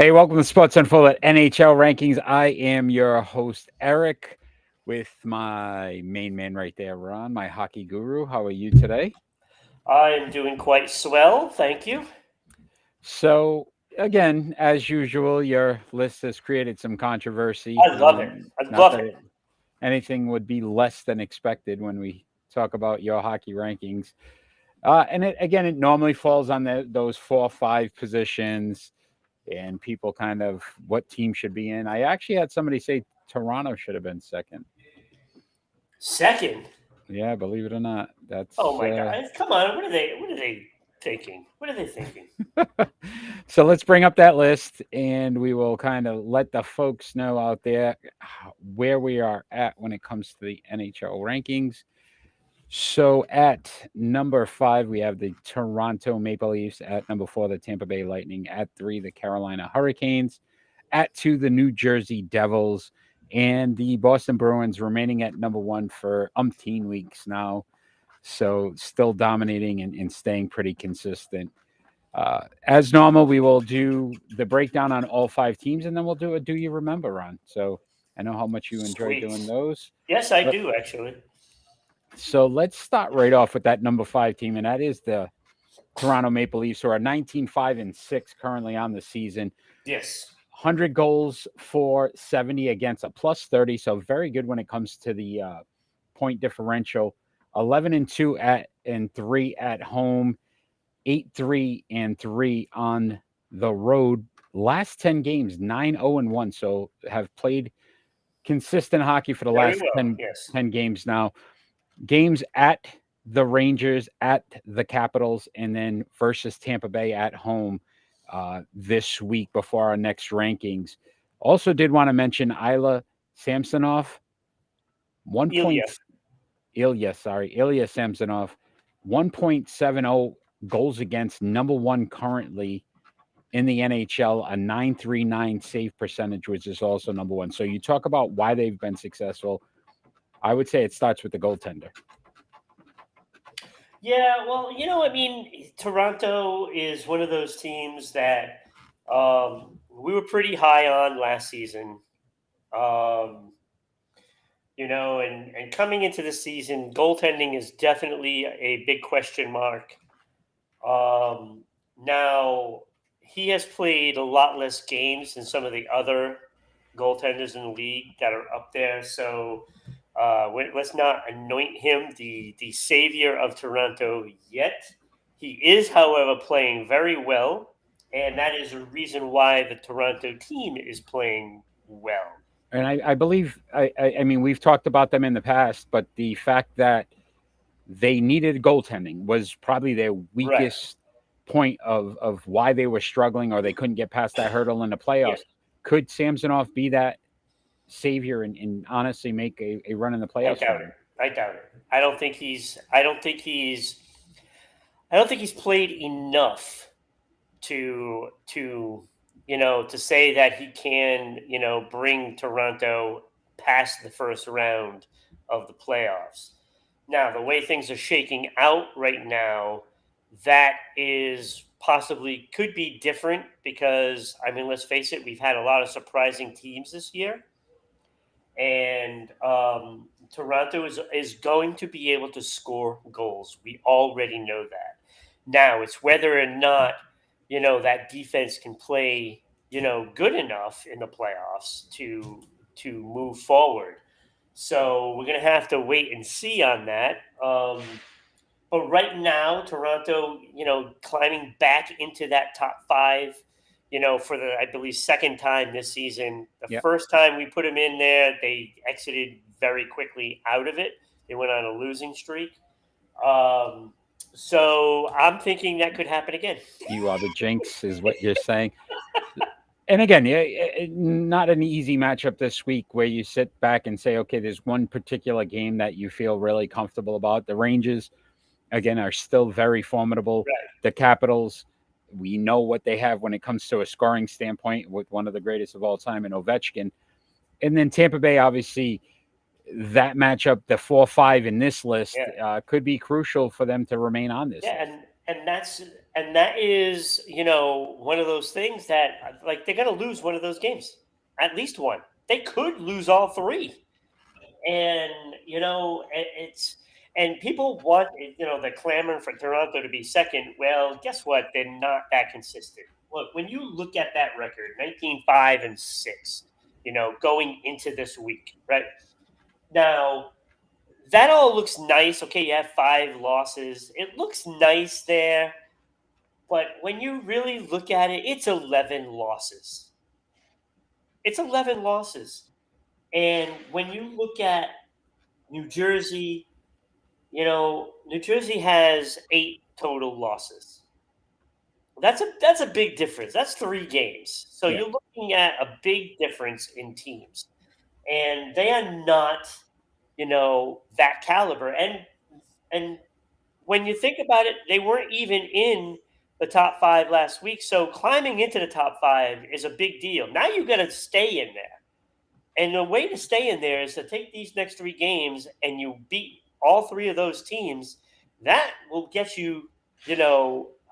Hey, welcome to Sports Unfold at NHL Rankings. I am your host, Eric, with my main man right there, Ron, my hockey guru. How are you today? I am doing quite swell, thank you. So, again, as usual, your list has created some controversy. I love it. I Not love that it. anything would be less than expected when we talk about your hockey rankings. And it normally falls on those 4 or 5 positions and people kind of what team should be in. I actually had somebody say Toronto should have been second. Second. Yeah, believe it or not, Oh that's my God! Come on. What are they thinking? What are they thinking? so. Let's bring up that list, and we will kind of let the folks know out there where we are at when it comes to the NHL rankings. So at number 5, we have the Toronto Maple Leafs. At number 4, the Tampa Bay Lightning. At 3, the Carolina Hurricanes. At 2, the New Jersey Devils. And the Boston Bruins remaining at number 1 for umpteen weeks now. So still dominating and staying pretty consistent. As normal, we will do the breakdown on all 5 teams, and then we'll do a Do You Remember run. So I know how much you enjoy doing Sweet. those. Yes, I But do actually. so let's start right off with that number 5 team, and that is the Toronto Maple Leafs, who are 19-5-6 currently on the season. Yes. 100 goals for 70 against a plus 30, so very good when it comes to the point differential. 11-2 at and 3 at home, 8-3-3 on the road. Last 10 games, 9-0-1. So have played consistent hockey for the Very last well. 10, Yes. 10 games now. Games at the Rangers, at the Capitals, and then versus Tampa Bay at home this week before our next rankings. Also, did want to mention Ilya Samsonov, 1 point, Ilya. Ilya Samsonov, 1.70 goals against, number 1 currently in the NHL, a 939 save percentage, which is also number 1. So you talk about why they've been successful. I would say it starts with the goaltender. Yeah. Well, Toronto is one of those teams that we were pretty high on last season. Um, and coming into the season, goaltending is definitely a big question mark. Now, he has played a lot less games than some of the other goaltenders in the league that are up there. So let's not anoint him the savior of Toronto yet. He is, however, playing very well, and that is a reason why the Toronto team is playing well. And I believe, I mean, we've talked about them in the past, but the fact that they needed goaltending was probably their Right. weakest point of why they were struggling or they couldn't get past that hurdle in the Yeah. playoffs. Could Samsonov be that savior and honestly make a run in the I playoffs for doubt it. them? I doubt it. I don't think he's. I don't think he's. I don't think he's played enough to say that he can bring Toronto past the first round of the playoffs. Now, the way things are shaking out right now, that is possibly could be different because I mean, let's face it, we've had a lot of surprising teams this year, and Toronto is going to be able to score goals. We already know that. Now it's whether or not that defense can play good enough in the playoffs to move forward. So we're gonna have to wait and see on that. But right now, Toronto, climbing back into that top 5, for the I believe second time this season. The Yep. first time we put them in there, they exited very quickly out of it. They went on a losing streak. Um, so I'm thinking that could happen again. You are the jinx, is what you're saying. And again, not an easy matchup this week where you sit back and say, okay, there's one particular game that you feel really comfortable about. The Rangers, again, are still very formidable. Right. The Capitals, we know what they have when it comes to a scoring standpoint with one of the greatest of all time in Ovechkin. And then Tampa Bay, obviously, that matchup, the 4-5 in this list, Yeah. could be crucial for them to remain on this Yeah, list. and that is, one of those things that, like, they're going to lose one of those games, at least one. They could lose all three, and it's, and people want, they're clamoring for Toronto to be second. Well, guess what? They're not that consistent. Look, when you look at that record, 19-5-6, going into this week, right now, that all looks nice. Okay, you have 5 losses. It looks nice there, but when you really look at it, it's 11 losses. It's 11 losses. And when you look at New Jersey, New Jersey has 8 total losses. That's a big difference. That's 3 games. So Yeah. you're looking at a big difference in teams. And they are not, that caliber. And when you think about it, they weren't even in the top 5 last week. So climbing into the top 5 is a big deal. Now you got to stay in there. And the way to stay in there is to take these next 3 games and you beat all 3 of those teams. That will get you,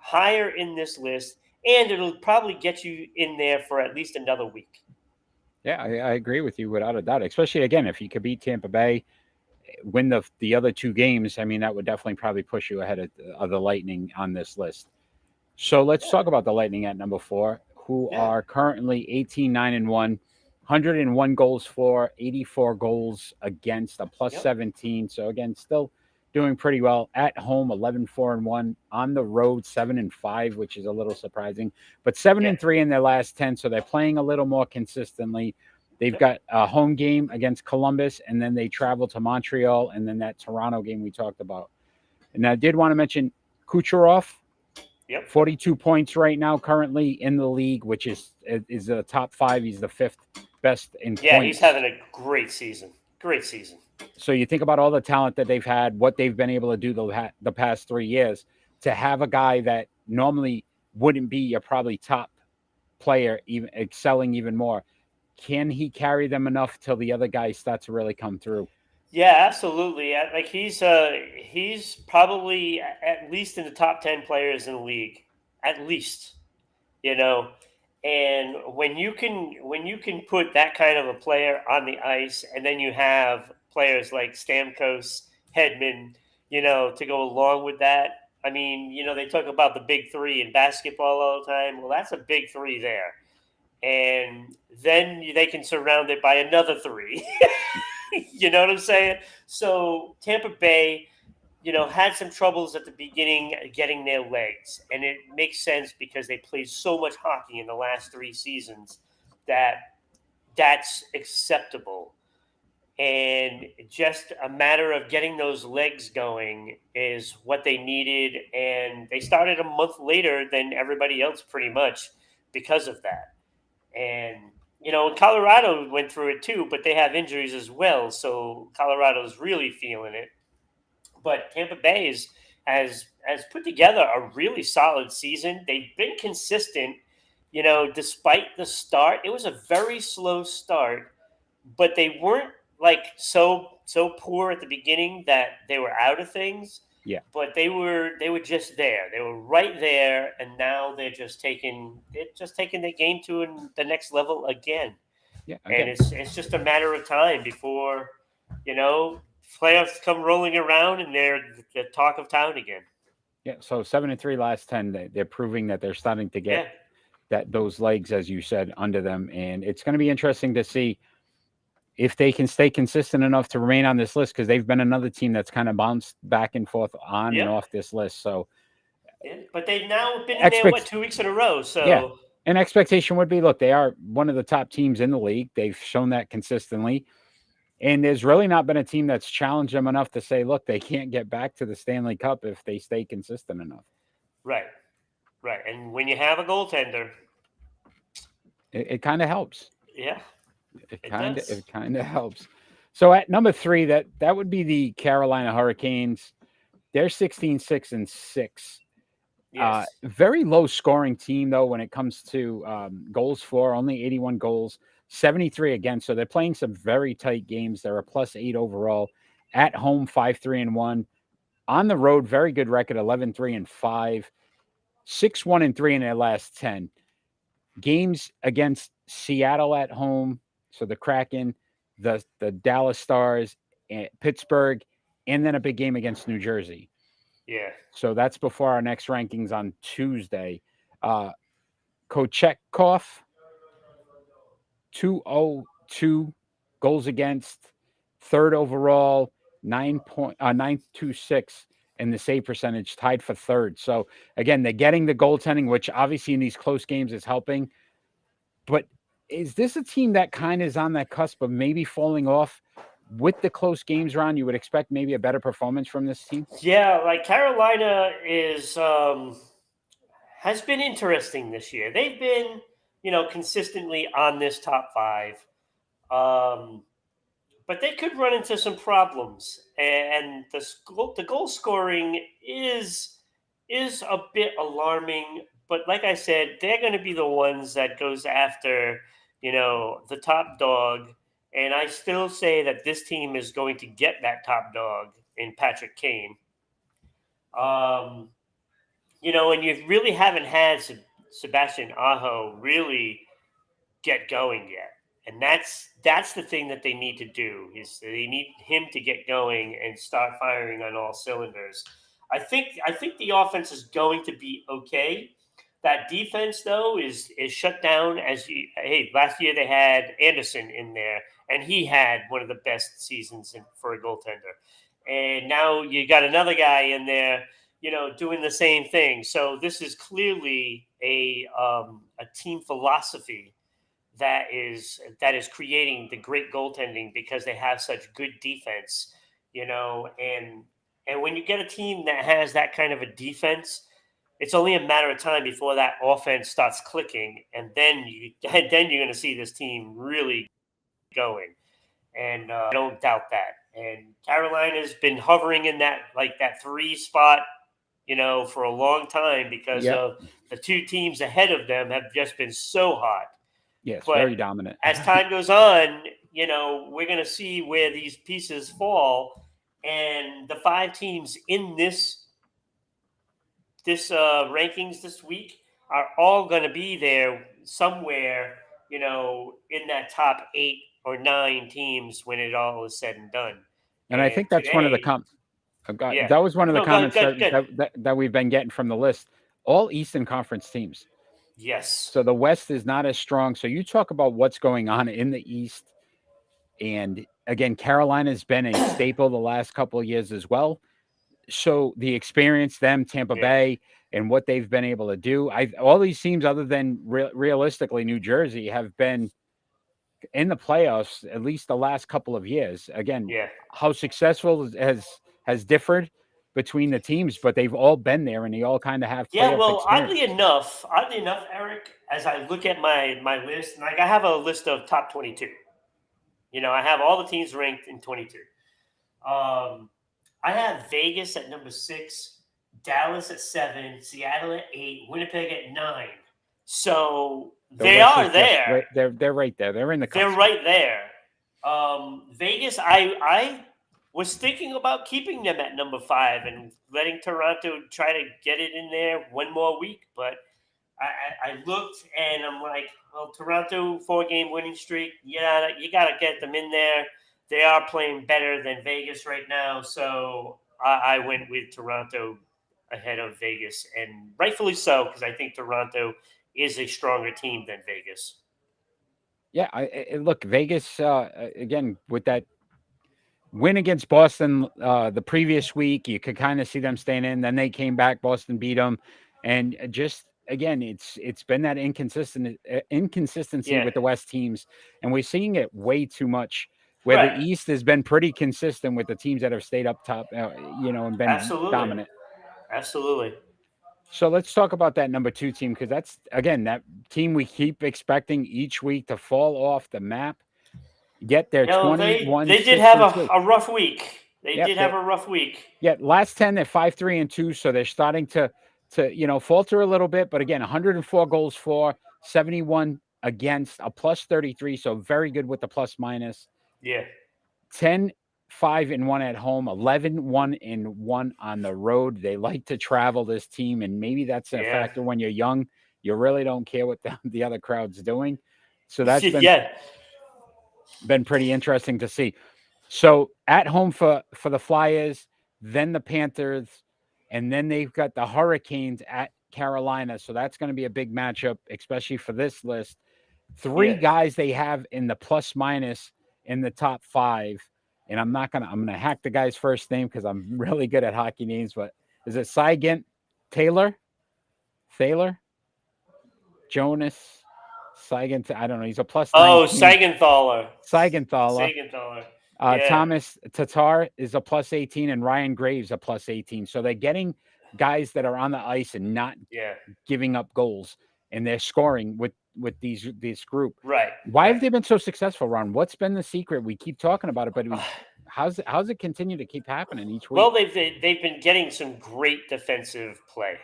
higher in this list, and it'll probably get you in there for at least another week. Yeah, I agree with you without a doubt. Especially again, if you could beat Tampa Bay, win the other 2 games, I mean that would definitely probably push you ahead of the Lightning on this list. So let's Yeah, talk about the Lightning at number 4, who yeah, are currently 18-9-1, 101 goals for, 84 goals against, a plus yep, 17. So again, still doing pretty well at home. 11-4-1 on the road, 7-5, which is a little surprising, but seven yeah, and three in their last 10. So they're playing a little more consistently. They've yep, got a home game against Columbus, and then they travel to Montreal, and then that Toronto game we talked about. And I did want to mention Kucherov, yep. 42 points right now, currently in the league, which is a top 5. He's the 5th best in Yeah, he's points. having a great season. Great season. So you think about all the talent that they've had, what they've been able to do the past 3 years, to have a guy that normally wouldn't be your probably top player, even excelling even more. Can he carry them enough till the other guys start to really come through? Yeah, absolutely. Like, he's probably at least in the top 10 players in the league, at least. you know and when you can put that kind of a player on the ice, and then you have players like Stamkos, Hedman, to go along with that. I mean, they talk about the big three in basketball all the time. Well, that's a big three there, and then they can surround it by another three. You know what I'm saying? So Tampa Bay, had some troubles at the beginning getting their legs. And it makes sense because they played so much hockey in the last 3 seasons that that's acceptable. And just a matter of getting those legs going is what they needed. And they started a month later than everybody else, pretty much, because of that. And, Colorado went through it too, but they have injuries as well. So Colorado's really feeling it. But Tampa Bay has put together a really solid season. They've been consistent, despite the start. It was a very slow start, but they weren't like so poor at the beginning that they were out of things. Yeah, But they were just there. They were right there, and now they're just taking the game to the next level again. yeah. And Again, it's just a matter of time before you know playoffs come rolling around and they're the talk of town again. yeah. So 7-3 last 10. They're proving that they're starting to get Yeah, those legs, as you said, under them, and it's going to be interesting to see if they can stay consistent enough to remain on this list, because they've been another team that's kind of bounced back and forth on and yeah, off this list. So yeah. But they've now been in there, what, expect 2 weeks in a row. yeah, So an expectation would be, look, they are one of the top teams in the league. They've shown that consistently. And there's really not been a team that's challenged them enough to say, look, they can't get back to the Stanley Cup if they stay consistent enough. right, right. And when you have a goaltender, It kind of helps. yeah, It it kind of does. it kind of helps. So at number 3, that would be the Carolina Hurricanes. They're 16-6-6. Yes. Very low scoring team though when it comes to goals for, only 81 goals, 73 against. So they're playing some very tight games. They're a +8 overall. At home, 5-3-1. On the road, very good record, 11-3-5, 6-1-3 in their last 10 games against Seattle at home. So the Kraken, the Dallas Stars, Pittsburgh, and then a big game against New Jersey. Yeah. So that's before our next rankings on Tuesday. Uh, Kochetkov, 202 goals against, third overall, 9.926 in the save percentage, tied for third. So again, they're getting the goaltending, which obviously in these close games is helping. But is this a team that kind of is on that cusp of maybe falling off with the close games around? You would expect maybe a better performance from this team. Yeah, like Carolina is has been interesting this year. They've been, consistently on this top five. Um, but they could run into some problems, and the goal scoring is a bit alarming. But like I said, they're going to be the ones that goes after the top dog, and I still say that this team is going to get that top dog in Patrick Kane. Um, and you really haven't had Sebastian Aho really get going yet. And that's the thing that they need to do is they need him to get going and start firing on all cylinders. I think the offense is going to be okay. That defense though is shut down hey, last year they had Anderson in there and he had one of the best seasons for a goaltender. And now you got another guy in there, doing the same thing. So this is clearly a team philosophy that is creating the great goaltending because they have such good defense, and when you get a team that has that kind of a defense, it's only a matter of time before that offense starts clicking, and then then you're going to see this team really going. And I don't doubt that. And Carolina's been hovering in that three spot, for a long time because Yep. of the two teams ahead of them have just been so hot. Yes, But very dominant. as time goes on, we're going to see where these pieces fall, and the five teams in this rankings this week are all going to be there somewhere, in that top 8 or 9 teams when it all is said and done. And I And think that's one of the today, yeah, that was one of the no, good, comments good, good. that we've been getting from the list. All Eastern Conference teams. Yes, So the West is not as strong. So you talk about what's going on in the East. And again, Carolina's been a staple the last couple of years as well. So the experience, them, Tampa yeah, Bay, and what they've been able to do. All these teams, other than realistically New Jersey, have been in the playoffs at least the last couple of years. Again, yeah. how successful has differed between the teams, but they've all been there and they all kind of have Yeah, playoff well, experience. oddly enough, Eric, as I look at my list, like I have a list of top 22. I have all the teams ranked in 22. Um, I have Vegas at number 6, Dallas at 7, Seattle at 8, Winnipeg at 9. So The they West are is just there. right. They're right there. They're in the They're cusp. right there. Vegas, I was thinking about keeping them at number 5 and letting Toronto try to get it in there one more week, but I looked and I'm like, well, Toronto 4-game winning streak. Yeah, you got to get them in there. They are playing better than Vegas right now, so I went with Toronto ahead of Vegas, and rightfully so because I think Toronto is a stronger team than Vegas. Yeah, look, Vegas again with that win against Boston the previous week. You could kind of see them staying in. Then they came back. Boston beat them, and just again, it's been that inconsistency Yeah, with the West teams, and we're seeing it way too much. Where the right. East has been pretty consistent with the teams that have stayed up top, and been Absolutely, dominant. absolutely. So let's talk about that number 2 team because that's again that team we keep expecting each week to fall off the map. Get their They 21 they did 6 have and 2. a rough week. They Yep. did have a rough week. Yeah, last 10 they're 5-3-2, so they're starting to falter a little bit, but again, 104 goals for, 71 against, a plus 33, so very good with the plus minus. Yeah, 10 5-1 at home, 11-1-1 on the road. They like to travel, this team, and maybe that's a Yeah. factor when you're young. You really don't care what the other crowd's doing. So that's Yeah. been pretty interesting to see. So at home for the Flyers, then the Panthers, and then they've got the Hurricanes at Carolina. So that's going to be a big matchup, especially for this list. Three Yeah. guys they have in the plus minus in the top five. And I'm gonna hack the guy's first name because I'm really good at hockey names, but is it Sygant Taylor? Thaler? Jonas? Sygant, I don't know. He's a plus Oh, 19. Seigenthaler. Sigenthaler. Seigenthaler. Yeah. Thomas Tatar is a plus 18 and Ryan Graves a plus 18. So they're getting guys that are on the ice and not Yeah. giving up goals, and they're scoring with this group. Right. Why have Right. they been so successful, Ron? What's been the secret? We keep talking about it, but how's it continue to keep happening each week? Well, they've been getting some great defensive play.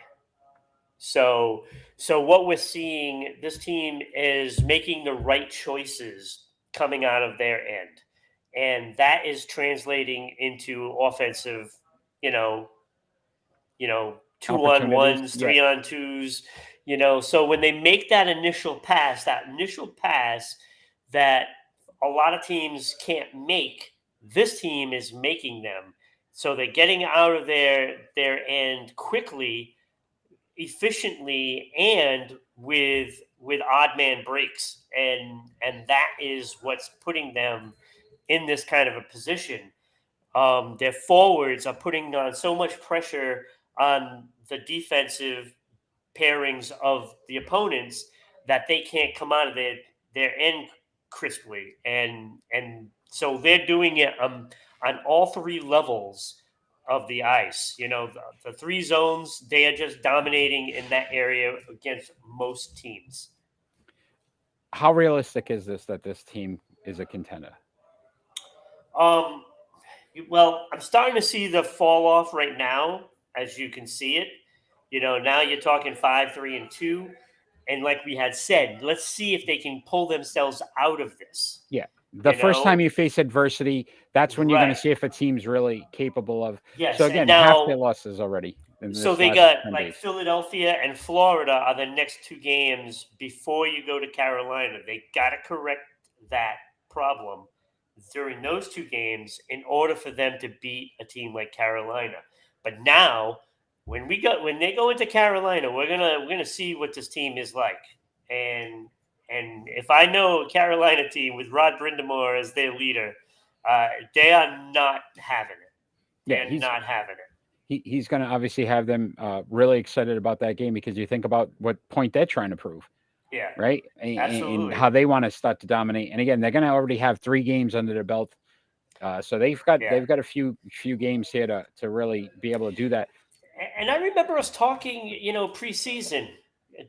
So what we're seeing, this team is making the right choices coming out of their end, and that is translating into offensive, you know, 2-on-1s, Opportunities? Yeah. 3-on-2s. So when they make that initial pass that a lot of teams can't make, this team is making them. So they're getting out of their end quickly, efficiently, and with odd man breaks, and that is what's putting them in this kind of a position. Their forwards are putting on so much pressure on the defensive pairings of the opponents that they can't come out of their end crisply, and so they're doing it on all three levels of the ice. The three zones, they are just dominating in that area against most teams. How realistic is this that this team is a contender? Um, well, I'm starting to see the fall off right now, as you can see it. Now you're talking 5-3-2, and like we had said, let's see if they can pull themselves out of this. Yeah. The You first time know, you face adversity, that's when you're going to right? see if a team's really capable of. So Yes, and again, half their now losses already in so this they last got 10 like days. Philadelphia and Florida are the next two games before you go to Carolina. They got to correct that problem during those two games in order for them to beat a team like Carolina. But now, when they go into Carolina, we're gonna see what this team is like. And and if I know a Carolina team with Rod Brindamore as their leader, they are not having it. Yeah, They're not having it. he's going to obviously have them really excited about that game because you think about what point they're trying to prove, Yeah, right? And absolutely. how they want to start to dominate. And again, they're going to already have 3 games under their belt, so Yeah. they've got a few games here to really be able to do that. And I remember us talking, preseason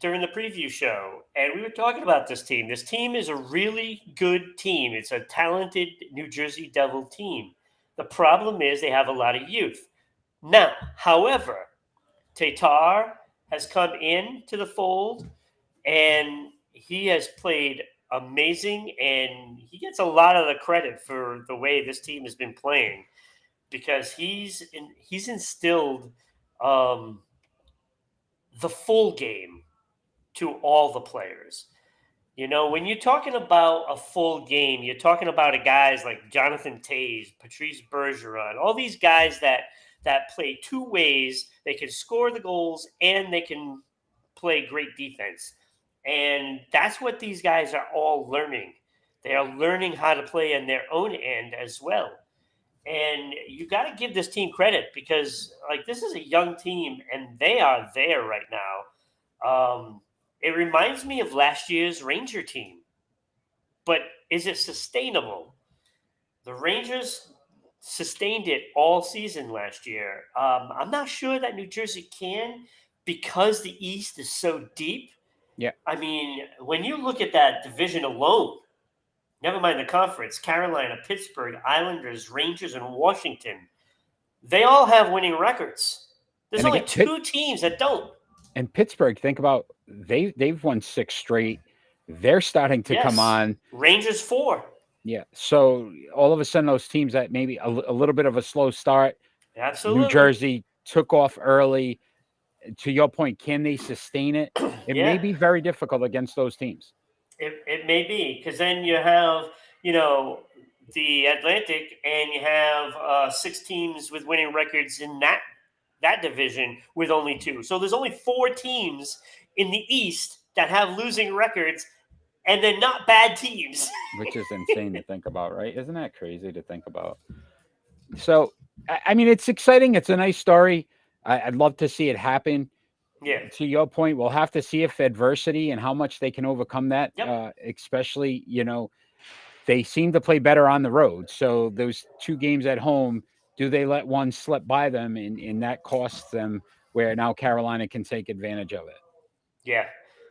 during the preview show, and we were talking about this team. This team is a really good team. It's a talented New Jersey Devil team. The problem is they have a lot of youth. Now, however, Tatar has come in to the fold, and he has played amazing, and he gets a lot of the credit for the way this team has been playing because he's instilled um, the full game to all the players. When you're talking about a full game, you're talking about a guys like Jonathan Taze, Patrice Bergeron, all these guys that play two ways. They can score the goals and they can play great defense. And that's what these guys are all learning. They are learning how to play on their own end as well. And you got to give this team credit because, like, this is a young team and they are there right now. It reminds me of last year's Ranger team, but is it sustainable? The Rangers sustained it all season last year. I'm not sure that New Jersey can because the East is so deep. Yeah. I mean, when you look at that division alone, never mind the conference, Carolina, Pittsburgh, Islanders, Rangers, and Washington, they all have winning records. There's And only again, two teams that don't. and Pittsburgh, think about they've won 6 straight. They're starting to come Yes. on. Rangers 4. Yeah. So all of a sudden, those teams that maybe a little bit of a slow start, New Absolutely. Jersey took off early. To your point, can they sustain it? It may Yeah, be very difficult against those teams. it may be because then you have, you know, the Atlantic, and you have 6 teams with winning records in that division with only two. So there's only 4 teams in the East that have losing records, and they're not bad teams. Which is insane to think about, right? Isn't that crazy to think about? So, I mean, it's exciting. It's a nice story. I'd love to see it happen. Yeah. To your point, we'll have to see if adversity and how much they can overcome that. Yep. Especially, they seem to play better on the road. So those 2 games at home, do they let one slip by them, and that costs them? Where now Carolina can take advantage of it. Yeah.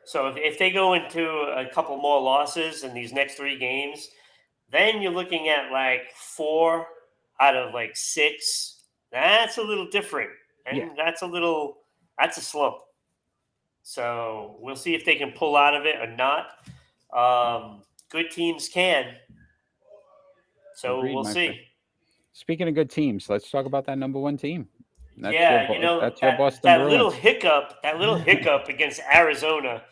So if they go into a couple more losses in these next 3 games, then you're looking at like 4 out of like 6. That's a little different, Yeah, and that's a slump. So we'll see if they can pull out of it or not. Good teams can. So agreed, we'll my friend. see. Speaking of good teams, let's talk about that number one team. Yeah, you know That's your that Boston that little Bruins. hiccup, that little hiccup against Arizona.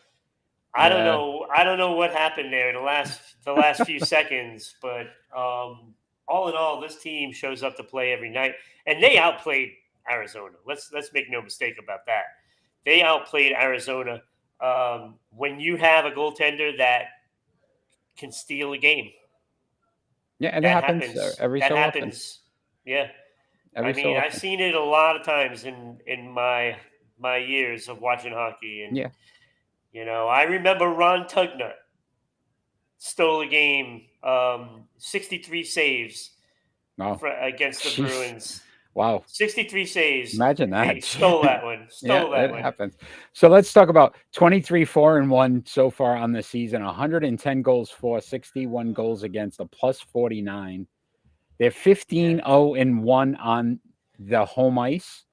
I don't Yeah, know. I don't know what happened there in the last few seconds, but all in all, this team shows up to play every night, and they outplayed Arizona. Let's make no mistake about that. They outplayed Arizona. When you have a goaltender that can steal a game, yeah, and it that happens happens. every That so often. happens. Yeah, I Every so mean, I've often. seen it a lot of times in my years of watching hockey, and Yeah. I remember Ron Tugnutt stole a game, 63 saves No. against the Jeez. Bruins. Wow. 63 saves. Imagine He that. stole that one. Yeah, Stole that it one. happens. So let's talk about 23 4-1 so far on the season, 110 goals for, 61 goals against, a plus 49. They're Yeah. 15-0-1 on the home ice,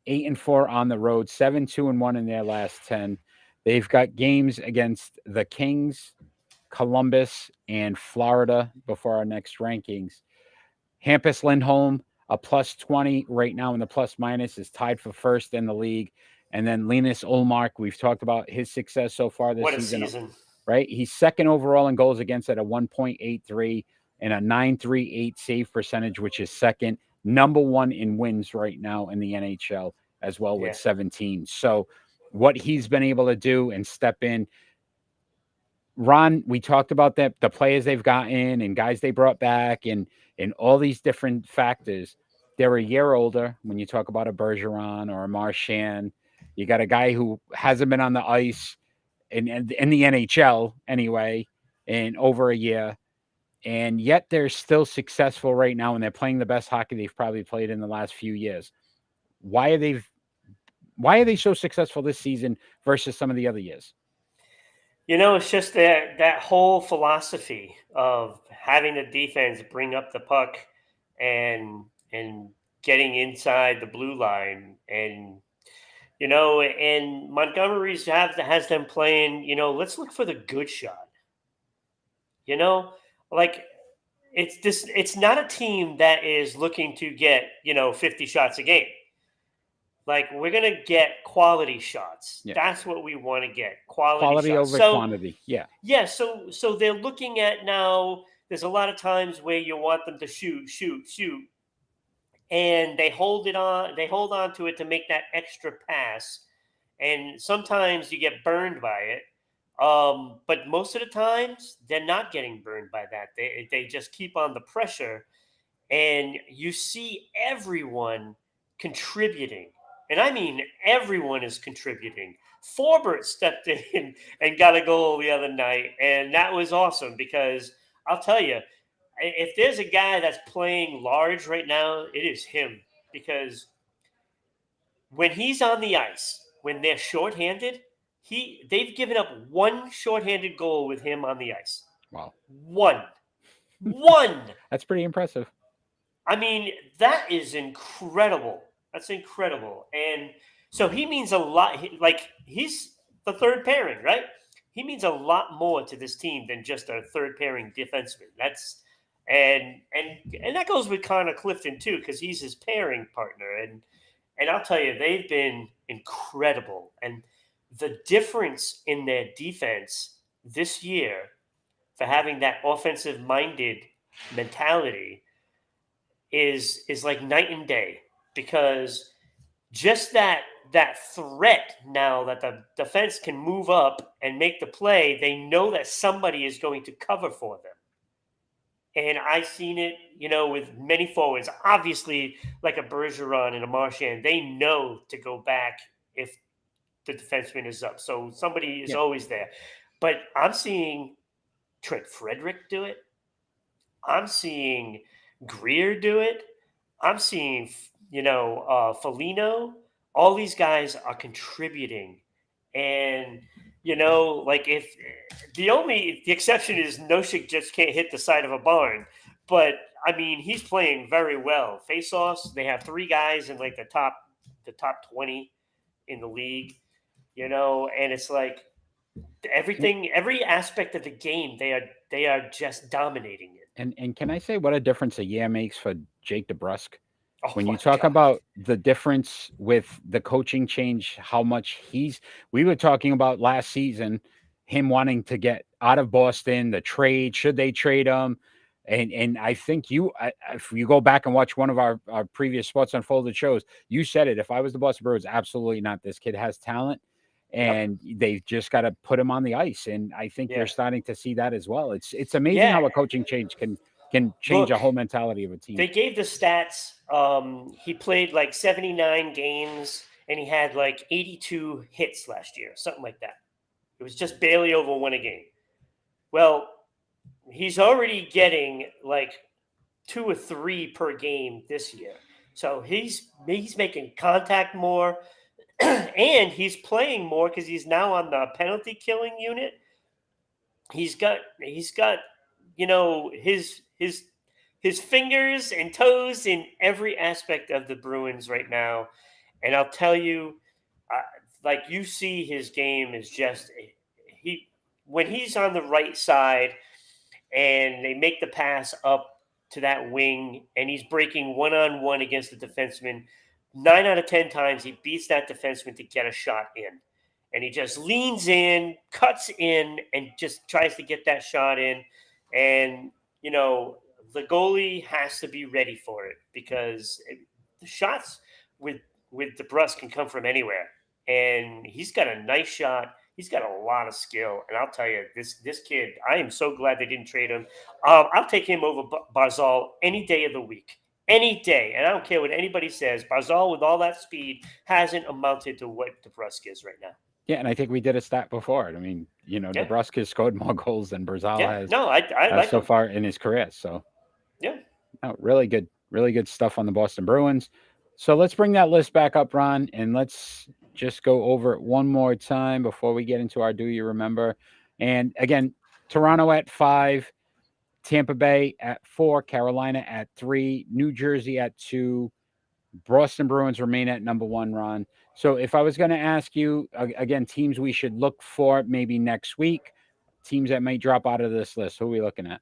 8-4 on the road, 7-2-1 in their last 10. They've got games against the Kings, Columbus, and Florida before our next rankings. Hampus Lindholm, a plus 20 right now in the plus minus, is tied for first in the league. And then Linus Olmark, we've talked about his success so far this What a season, season. right? He's second overall in goals against at a 1.83 and a 938 save percentage, which is second. Number one in wins right now in the NHL as well with Yeah. 17. So what he's been able to do and step in, Ron, we talked about that, the players they've gotten and guys they brought back, and all these different factors. They're a year older when you talk about a Bergeron or a Marchand. You got a guy who hasn't been on the ice in the NHL anyway in over a year, and yet they're still successful right now, and they're playing the best hockey they've probably played in the last few years. Why are they why are they so successful this season versus some of the other years? It's just that whole philosophy of having the defense bring up the puck and getting inside the blue line, and Montgomery's has them playing. Let's look for the good shot. You know, like it's not a team that is looking to get 50 shots a game. Like, we're gonna get quality shots. Yeah, That's what we want to get, quality quality shots. over So quantity. Yeah, yeah, so they're looking at now. There's a lot of times where you want them to shoot, shoot, shoot, and they hold it on. They hold on to it to make that extra pass, and sometimes you get burned by it. But most of the times they're not getting burned by that. They just keep on the pressure, and you see everyone contributing. And I mean, everyone is contributing. Forbert stepped in and got a goal the other night, and that was awesome because I'll tell you, if there's a guy that's playing large right now, it is him. Because when he's on the ice, when they're shorthanded, they've given up one shorthanded goal with him on the ice. wow, One. One. that's pretty impressive. I mean, that is incredible. That's incredible. And so he means a lot. Like, he's the third pairing, right? He means a lot more to this team than just a third pairing defenseman. And that goes with Connor Clifton too, because he's his pairing partner. And I'll tell you, they've been incredible. And the difference in their defense this year for having that offensive minded mentality is like night and day, because just that threat now that the defense can move up and make the play, they know that somebody is going to cover for them. And I've seen it, with many forwards. Obviously, like a Bergeron and a Marchand, they know to go back if the defenseman is up. So somebody is Yeah. always there. But I'm seeing Trent Frederick do it. I'm seeing Greer do it. I'm seeing, Felino. All these guys are contributing. And, like if the exception is Noshik just can't hit the side of a barn. But I mean, he's playing very well. Face-offs, they have three guys in like the top 20 in the league, and it's like everything, every aspect of the game, they are just dominating it. And can I say what a difference a year makes for Jake DeBrusk? Oh When you my talk god. about the difference with the coaching change, how much we were talking about last season, him wanting to get out of Boston, the trade, should they trade him? And I think if you go back and watch one of our previous Sports Unfolded shows, you said it. If I was the Boston Bruins, absolutely not. This kid has talent, Yep. and they just got to put him on the ice. And I think you're Yeah. starting to see that as well. It's amazing Yeah. how a coaching change can change a Look, whole mentality of a team. they gave the stats. He played like 79 games and he had like 82 hits last year, something like that. It was just barely over one a game. Well, he's already getting like two or three per game this year. So he's making contact more, and he's playing more because he's now on the penalty killing unit. He's got his fingers and toes in every aspect of the Bruins right now. And I'll tell you, uh, like, you see his game is just he when he's on the right side and they make the pass up to that wing and he's breaking one on one against the defenseman. 9 out of 10 times he beats that defenseman to get a shot in. And he just leans in, cuts in, and just tries to get that shot in. And, the goalie has to be ready for it, because the shots with DeBrus can come from anywhere. And he's got a nice shot. He's got a lot of skill, and I'll tell you, this kid. I am so glad they didn't trade him. I'll take him over Barzal any day of the week, any day, and I don't care what anybody says. Barzal, with all that speed, hasn't amounted to what DeBrusque is right now. Yeah, and I think we did a stat before it. I mean, Yeah, DeBrusque has scored more goals than Barzal yeah. No, I has like so him. far in his career. So, Yeah. no, really good stuff on the Boston Bruins. So let's bring that list back up, Ron, and let's just go over it one more time before we get into our Do You Remember? And again, Toronto at 5, Tampa Bay at 4, Carolina at 3, New Jersey at 2, Boston Bruins remain at number 1, Ron. So if I was going to ask you again, teams we should look for maybe next week, teams that may drop out of this list, who are we looking at?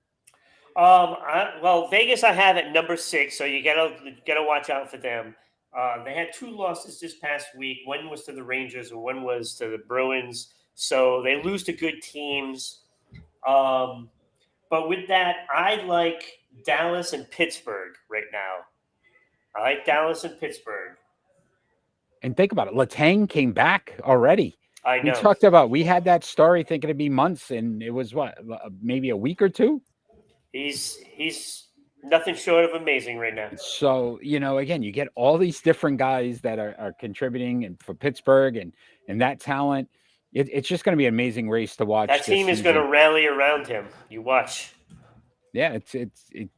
Well, Vegas I have at number 6, so you gotta watch out for them. They had two losses this past week. One was to the Rangers, and one was to the Bruins. So they lose to good teams. Um, but with that, I like Dallas and Pittsburgh right now. I like Dallas and Pittsburgh. And think about it, Letang came back already. I know We had that story thinking it'd be months, and it was what, maybe a week or two. he's nothing short of amazing right now. So, again, you get all these different guys that are contributing and for Pittsburgh and that talent. It's just going to be an amazing race to watch That this team is going to season. rally around him. You watch. Yeah, it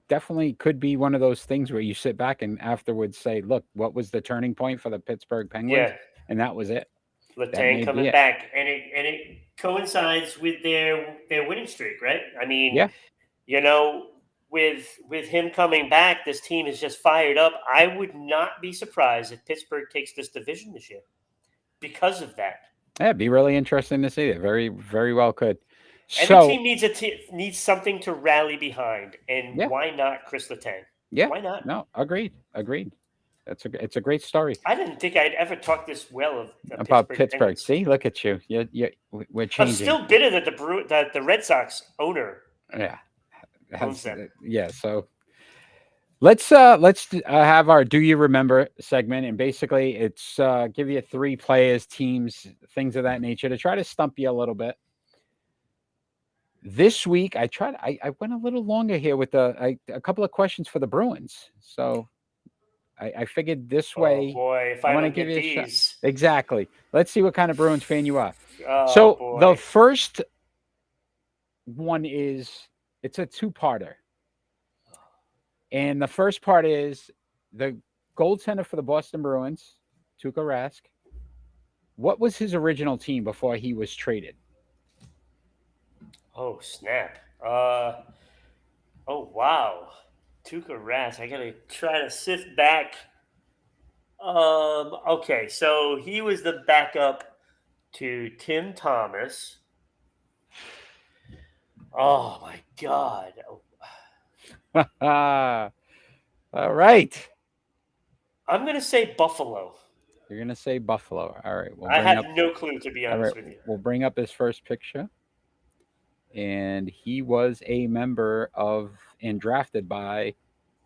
definitely could be one of those things where you sit back and afterwards say, "Look, what was the turning point for the Pittsburgh Penguins?" Yeah, And that was it. That Letang may be coming it. back, and it coincides with their winning streak, right? I mean, Yeah, you know, with him coming back, this team is just fired up. I would not be surprised if Pittsburgh takes this division this year because of that. yeah, it'd be really interesting to see it. Very, very well could. Every So team needs something to rally behind, and yeah, why not Chris Letang? yeah, Why not? no, agreed, agreed. It's a great story I didn't think I'd ever talk this well of the about Pittsburgh Pittsburgh. Penguins. See, look at you. We're I'm changing. still bitter that the Red Sox owner Yeah, owns has them. yeah. So let's have our "Do You Remember" segment, and basically it's give you three players, teams, things of that nature to try to stump you a little bit. This week, I went a little longer here with a couple of questions for the Bruins. So I figured this Oh way, boy, if I I want to don't give get you a shot. these, Exactly. Let's see what kind of Bruins fan you are. oh So the boy. first one is it's a two-parter, and the first part is the goaltender for the Boston Bruins, Tuukka Rask. What was his original team before he was traded? Oh snap. Oh wow. Tuukka Rask. I gotta try to sift back. Okay, so he was the backup to Tim Thomas. Oh my God. All right. I'm gonna say Buffalo. You're gonna say Buffalo. All right. We'll I bring had up. no clue, to be All right. honest with you. We'll bring up his first picture, and he was a member of and drafted by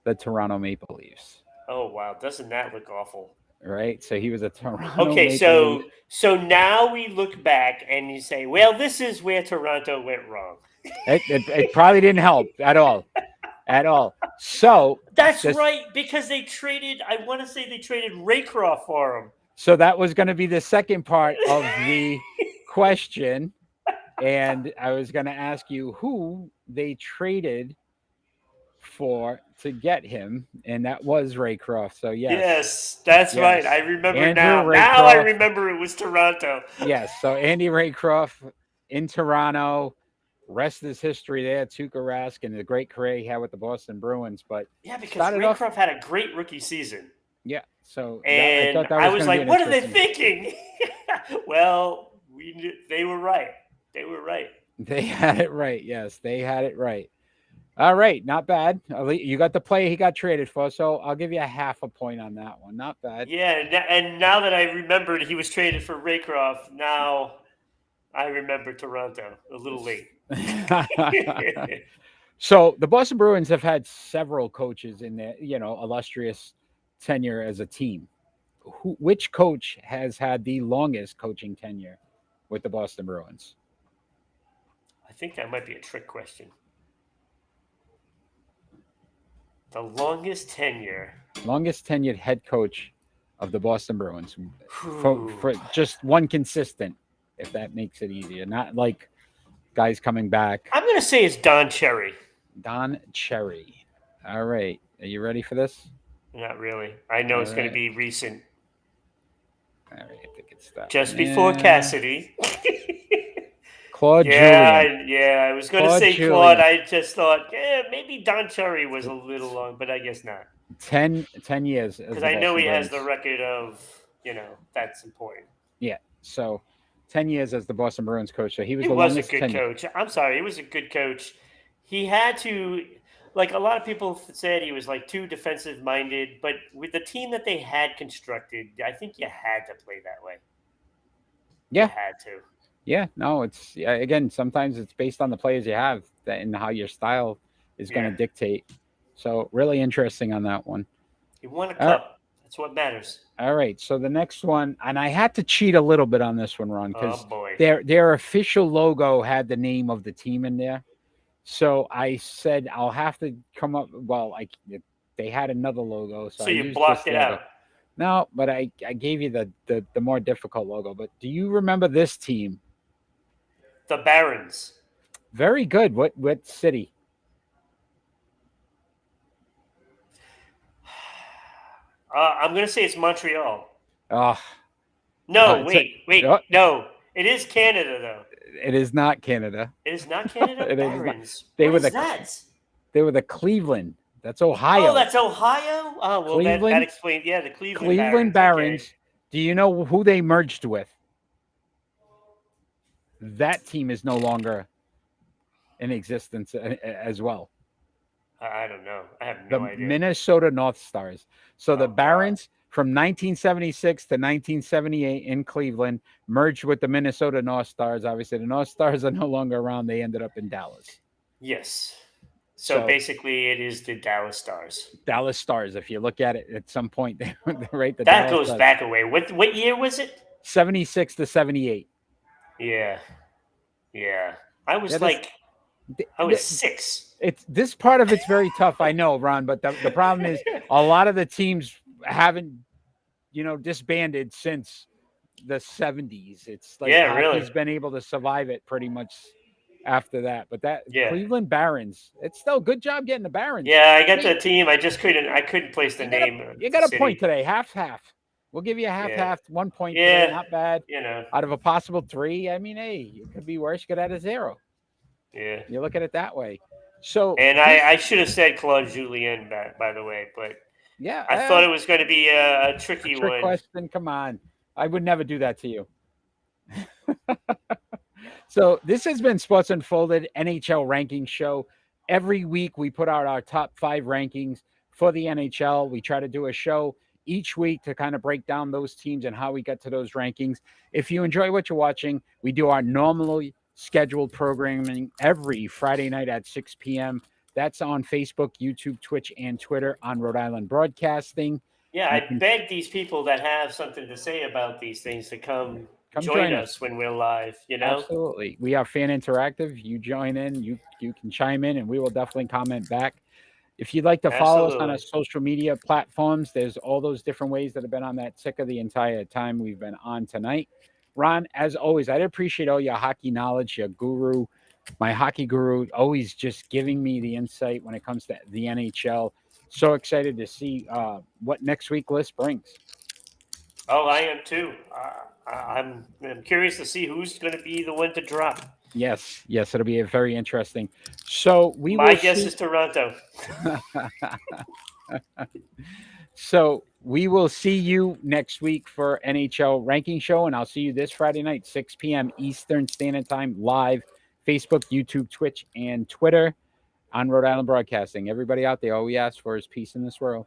the Toronto Maple Leafs. Oh wow, doesn't that look awful? Right. So he was a Toronto Okay, Maple Leaf. so now we look back and you say, well, this is where Toronto went wrong. It probably didn't help at all, at all. So That's this right, because they traded. I want to say they traded Raycroft for him. so that was going to be the second part of the question, and I was going to ask you who they traded for to get him, and that was Raycroft. So yes, Yes, that's right. I yes, remember Andrew now. Now I Raycroft. remember it was Toronto. Yes, so Andy Raycroft in Toronto. Rest is history there. Tuukka Rask and the great career he had with the Boston Bruins, but Yeah, because started off, Raycroft had a great rookie season. yeah. So that I And thought that I was was going to be like, an what are they interesting. thinking? Well, they were right. They were right. They had it right. Yes, they had it right. All right, not bad. You got the player he got traded for, so I'll give you a half a point on that one. Not bad. Yeah, and now that I remembered he was traded for Raycroft, now I remember Toronto a little late. So the Boston Bruins have had several coaches in their, illustrious tenure as a team. Which coach has had the longest coaching tenure with the Boston Bruins? I think that might be a trick question. The longest tenure. Longest tenured head coach of the Boston Bruins Whew. for just one consistent, if that makes it easier. Not like guys coming back. I'm going to say it's Don Cherry. Don Cherry. All right. Are you ready for this? Not really. I know All it's going to right. be recent. All right. I think it's that Just one. before Cassidy. Claude Yeah, Julien. yeah. I was going to Claude say Claude. Julien. I just thought, maybe Don Cherry was a It's little long, but I guess not. 10 years as Because the I know Boston he has the Bruins. record of, that's important. Yeah. So 10 years as the Boston Bruins coach. So he was He the was a longest good tenure. coach. I'm sorry, he was a good coach. He had to, like a lot of people said, he was like too defensive minded. But with the team that they had constructed, I think you had to play that way. You Yeah. had to. Yeah. No, it's again, sometimes it's based on the players you have and how your style is going Yeah. to dictate. So really interesting on that one. He won a All right. cup. That's what matters. All right. So the next one, and I had to cheat a little bit on this one, Ron, Oh because boy. their official logo had the name of the team in there. So I said I'll have to come up. Well, they had another logo, so So I you used this blocked it logo. out. No, but I gave you the more difficult logo. But do you remember this team? The Barons. Very good. What city? I'm gonna say it's Montreal. Oh, No, it's a, wait, oh, no. It is Canada though. it is not Canada. It is not Canada. It is not. Barons. They What were is that? they were the Cleveland. That's Oh, Ohio. that's Ohio. Oh, well, that Cleveland explains. Yeah, the Cleveland Cleveland Barons. Okay. Barons. Do you know who they merged with? That team is no longer in existence as well. I don't know. I have no The idea. Minnesota North Stars. So the Oh God. Barons from 1976 to 1978 in Cleveland merged with the Minnesota North Stars. Obviously, the North Stars are no longer around. They ended up in Dallas. Yes. So So basically, it is the Dallas Stars. Dallas Stars, if you look at it at some point, they right the That Dallas goes Stars, back away. What year was it? 76 to 78. Yeah. Yeah. I Yeah, was this like, th- I was th- 6. it's this part of it's very tough. I know, Ron, but the problem is a lot of the teams haven't disbanded since the 70s. It's like Yeah, really. hockey's been able to survive it pretty much after that. But that Yeah. Cleveland Barons, it's still good job getting the Barons. Yeah, I got Hey, the team. I just couldn't. I couldn't place the you got a name of you the got a point city. today, half. We'll give you a Yeah. half, 1 point today. Yeah. Not bad. You know. Out of a possible three, I mean, hey, it could be worse. You could add a zero. Yeah. You look at it that way. So And this, I should have said Claude Julien, by the way, but yeah, I thought it was going to be a a tricky trick one. question. Come on, I would never do that to you. So this has been Sports Unfolded NHL ranking show. Every week we put out our top 5 rankings for the NHL. We try to do a show each week to kind of break down those teams and how we get to those rankings. If you enjoy what you're watching, we do our normally scheduled programming every Friday night at 6 p.m. That's on Facebook, YouTube, Twitch, and Twitter on Rhode Island Broadcasting. Yeah, You I can beg these people that have something to say about these things to come come join join us. us when we're live. You know. Absolutely. We are fan interactive. You join in, you can chime in, and we will definitely comment back. If you'd like to follow us on our Absolutely. social media platforms, there's all those different ways that have been on that ticker the entire time we've been on tonight. Ron, as always, I'd appreciate all your hockey knowledge, your guru, my hockey guru, always just giving me the insight when it comes to the NHL. So excited to see what next week list brings. Oh, I am too. I'm curious to see who's going to be the one to drop. Yes, it'll be a very interesting. So we My will guess see. is Toronto. So we will see you next week for NHL ranking show, and I'll see you this Friday night, 6 p.m. Eastern Standard Time, live, Facebook, YouTube, Twitch, and Twitter on Rhode Island Broadcasting. Everybody out there, all we ask for is peace in this world.